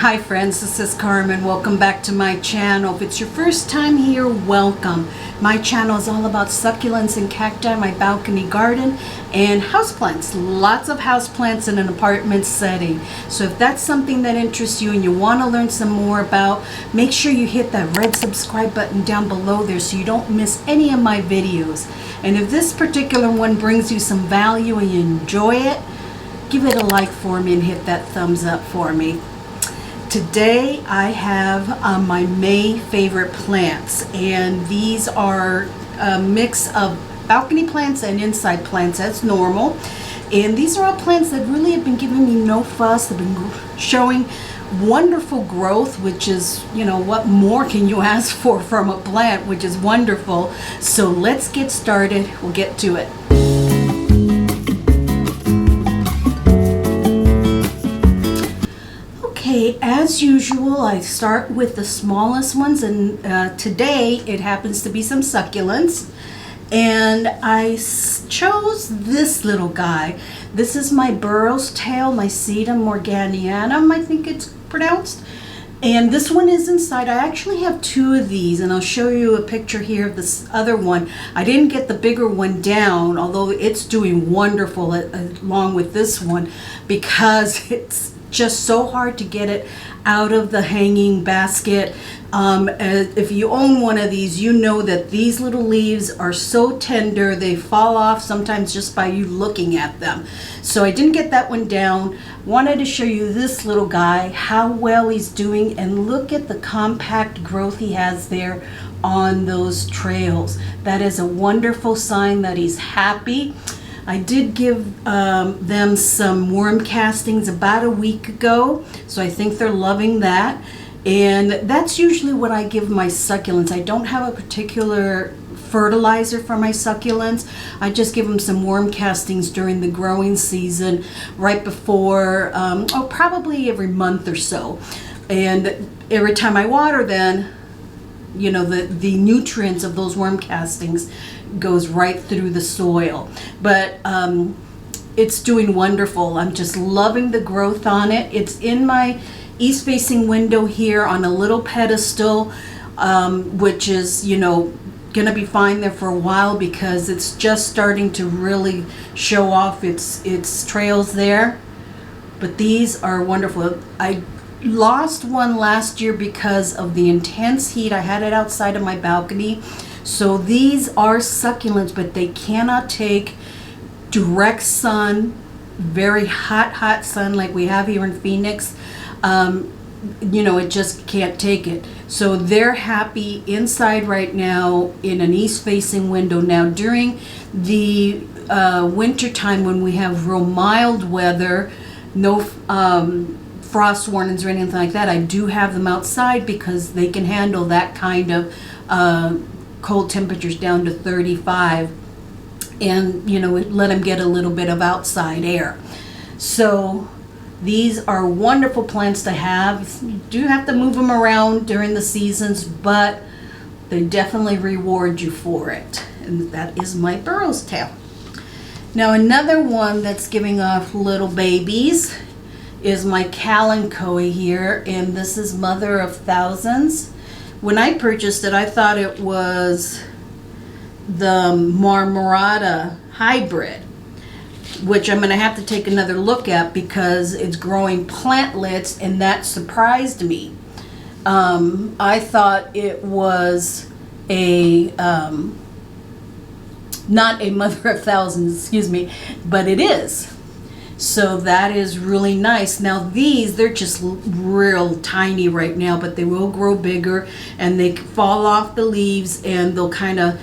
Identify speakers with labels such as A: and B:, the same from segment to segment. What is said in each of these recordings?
A: Hi friends, this is Carmen. Welcome back to my channel. If it's your first time here, welcome. My channel is all about succulents and cacti, my balcony garden, and houseplants. Lots of houseplants in an apartment setting. So if that's something that interests you and you want to learn some more about, make sure you hit that red subscribe button down below there so you don't miss any of my videos. And if this particular one brings you some value and you enjoy it, give it a like for me and hit that thumbs up for me. Today I have my May favorite plants, and these are a mix of balcony plants and inside plants as normal. And these are all plants that really have been giving me no fuss. They've been showing wonderful growth, which is, you know, what more can you ask for from a plant, which is wonderful. So let's get started. We'll get to it. As usual, I start with the smallest ones, and today it happens to be some succulents, and I chose this little guy. This is my Burro's tail, my Satin morganianum, I think it's pronounced, and this one is inside. I actually have two of these, and I'll show you a picture here of this other one. I didn't get the bigger one down, although it's doing wonderful along with this one, because it's just so hard to get it out of the hanging basket. If you own one of these, you know that these little leaves are so tender, they fall off sometimes just by you looking at them. So I didn't get that one down. Wanted to show you this little guy, how well he's doing, and look at the compact growth he has there on those trails. That is a wonderful sign that he's happy. I did give them some worm castings about a week ago, so I think they're loving that. And that's usually what I give my succulents. I don't have a particular fertilizer for my succulents. I just give them some worm castings during the growing season, right before, probably every month or so. And every time I water, then, you know, the nutrients of those worm castings goes right through the soil. But it's doing wonderful. I'm just loving the growth on it. It's in my east facing window here on a little pedestal, which is, you know, gonna be fine there for a while because it's just starting to really show off its trails there. But these are wonderful. I lost one last year because of the intense heat. I had it outside of my balcony. So these are succulents, but they cannot take direct sun, very hot sun like we have here in Phoenix. You know, it just can't take it. So they're happy inside right now in an east facing window. Now during the winter time, when we have real mild weather, no frost warnings or anything like that, I do have them outside because they can handle that kind of cold temperatures down to 35, and, you know, let them get a little bit of outside air. So these are wonderful plants to have. You do have to move them around during the seasons, but they definitely reward you for it. And that is my Burro's tail. Now another one that's giving off little babies is my Kalanchoe here, and this is Mother of Thousands. When I purchased it, I thought it was the Marmorata hybrid, which I'm going to have to take another look at because it's growing plantlets, and that surprised me. I thought it was a not a Mother of Thousands, excuse me, but it is. So that is really nice. Now these, they're just real tiny right now, but they will grow bigger, and they fall off the leaves, and they'll kind of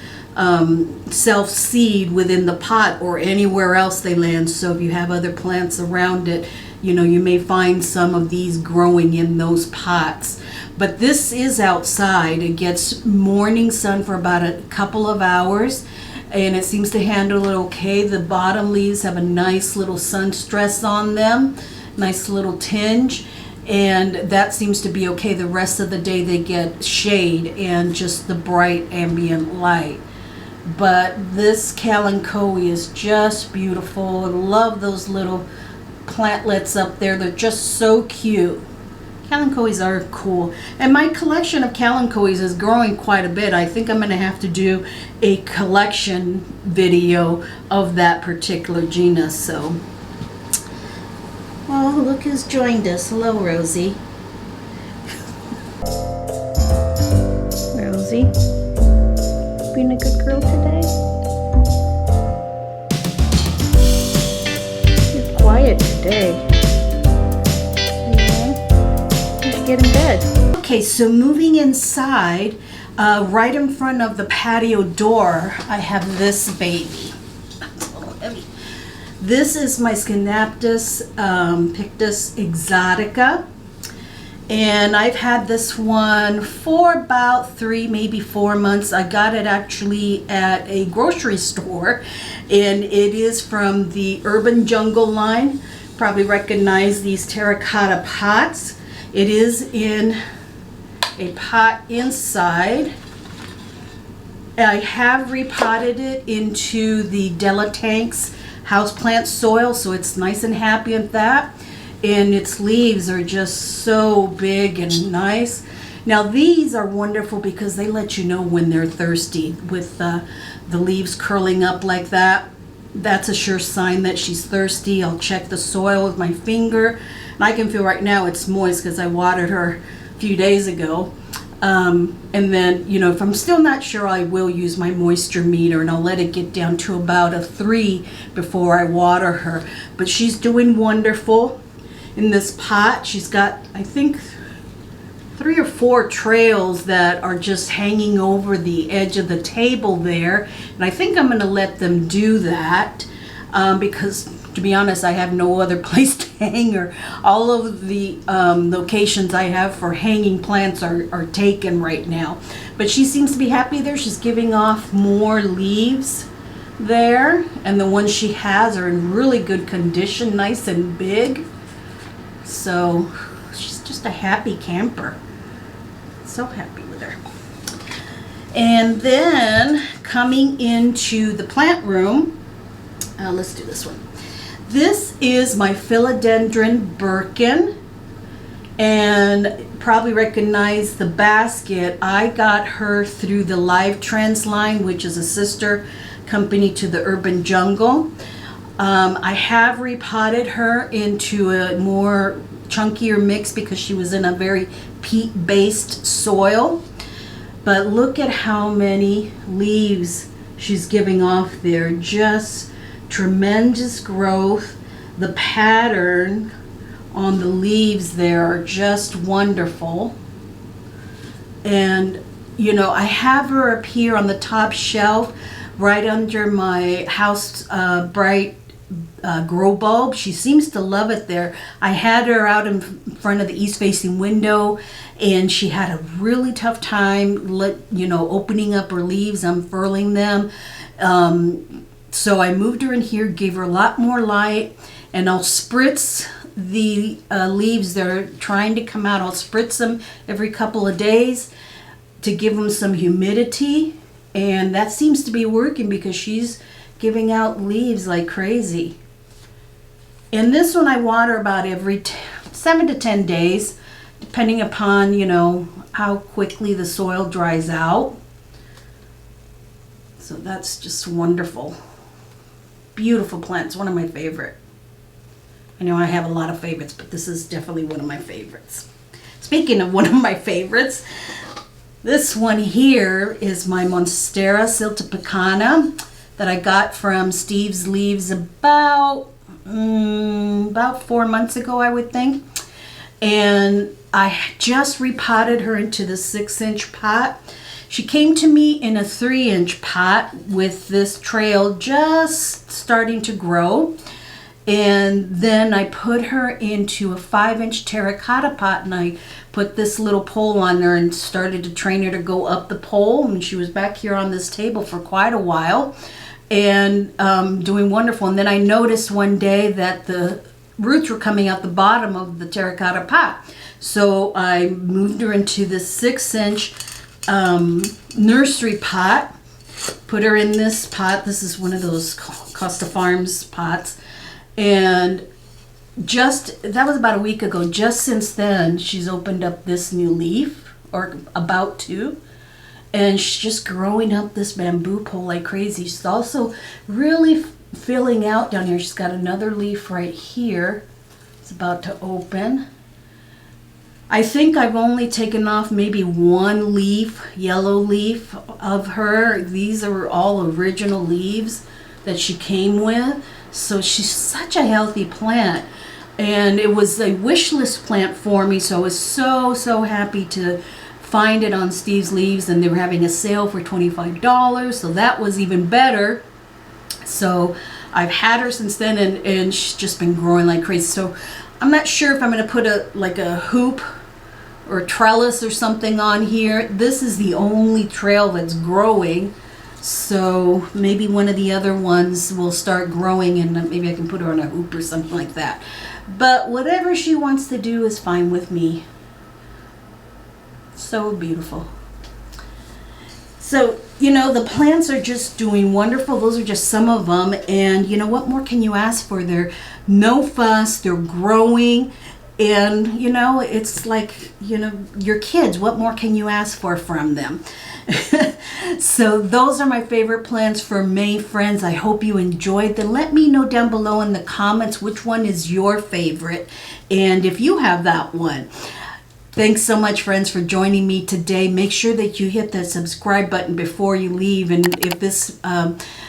A: self-seed within the pot or anywhere else they land. So if you have other plants around it, you know, you may find some of these growing in those pots. But this is outside. It gets morning sun for about a couple of hours, and it seems to handle it okay. The bottom leaves have a nice little sun stress on them, nice little tinge, and that seems to be okay. The rest of the day they get shade and just the bright ambient light. But this Kalanchoe is just beautiful. I love those little plantlets up there. They're just so cute. Kalanchoes are cool. And my collection of Kalanchoes is growing quite a bit. I think I'm going to have to do a collection video of that particular genus. So, well, look who's joined us. Hello, Rosie. Rosie, being a good girl today? You're quiet today. Get in bed. Okay, so moving inside, right in front of the patio door, I have this baby. It's a little heavy. This is my Schinaptis Pictus exotica, and I've had this one for about 3, maybe 4 months. I got it actually at a grocery store, and it is from the Urban Jungle line. Probably recognize these terracotta pots. It is in a pot inside. I have repotted it into the Delatanks houseplant soil, so it's nice and happy with that. And its leaves are just so big and nice. Now these are wonderful because they let you know when they're thirsty with the leaves curling up like that. That's a sure sign that she's thirsty. I'll check the soil with my finger. And I can feel right now it's moist because I watered her a few days ago. And then, you know, if I'm still not sure, I will use my moisture meter and I'll let it get down to about a 3 before I water her. But she's doing wonderful in this pot. She's got, I think, 3 or 4 trails that are just hanging over the edge of the table there. And I think I'm going to let them do that because, to be honest, I have no other place to hang her. All of the locations I have for hanging plants are taken right now. But she seems to be happy there. She's giving off more leaves there. And the ones she has are in really good condition, nice and big. So she's just a happy camper. So happy with her. And then coming into the plant room, let's do this one. This is my Philodendron birkin, and probably recognize the basket. I got her through the Live Trends line, which is a sister company to the Urban Jungle. I have repotted her into a more chunkier mix because she was in a very peat-based soil. But look at how many leaves she's giving off there. Just tremendous growth. The pattern on the leaves there are just wonderful. And you know, I have her up here on the top shelf right under my house bright grow bulb. She seems to love it there. I had her out in front of the east facing window and she had a really tough time opening up her leaves, unfurling them. So I moved her in here, gave her a lot more light, and I'll spritz the leaves that are trying to come out. I'll spritz them every couple of days to give them some humidity, and that seems to be working because she's giving out leaves like crazy. And this one I water about every 7 to 10 days, depending upon, you know, how quickly the soil dries out. So that's just wonderful. Beautiful plants, one of my favorite. I know I have a lot of favorites, but this is definitely one of my favorites. Speaking of one of my favorites, this one here is my Monstera siltepecana that I got from Steve's Leaves about 4 months ago, I would think. And I just repotted her into the 6-inch pot. She came to me in a 3-inch pot with this trail just starting to grow. And then I put her into a 5-inch terracotta pot and I put this little pole on her and started to train her to go up the pole. And she was back here on this table for quite a while and doing wonderful. And then I noticed one day that the roots were coming out the bottom of the terracotta pot. So I moved her into the 6-inch nursery pot, put her in this pot. This is one of those Costa Farms pots, and that was about a week ago. Just since then, she's opened up this new leaf, or about to. And she's just growing up this bamboo pole like crazy. She's also really filling out down here. She's got another leaf right here. It's about to open. I think I've only taken off maybe one leaf, yellow leaf of her. These are all original leaves that she came with. So she's such a healthy plant. And it was a wish list plant for me, so I was so happy to find it on Steve's Leaves, and they were having a sale for $25, so that was even better. So I've had her since then, and she's just been growing like crazy. So I'm not sure if I'm going to put a hoop or trellis or something on here. This is the only trail that's growing, so maybe one of the other ones will start growing, and maybe I can put her on a hoop or something like that. But whatever she wants to do is fine with me. So beautiful. So, you know, the plants are just doing wonderful. Those are just some of them. And you know, what more can you ask for? They're no fuss, they're growing. And, you know, it's like, you know, your kids, what more can you ask for from them? So those are my favorite plants for May, friends. I hope you enjoyed them. Let me know down below in the comments which one is your favorite, and if you have that one. Thanks so much, friends, for joining me today. Make sure that you hit that subscribe button before you leave. And if this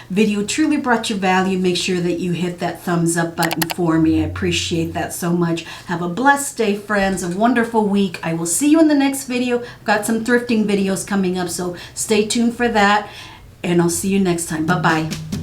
A: video truly brought you value, make sure that you hit that thumbs up button for me. I appreciate that so much. Have a blessed day, friends. A wonderful week. I will see you in the next video. I've got some thrifting videos coming up, so stay tuned for that. And I'll see you next time. Bye-bye.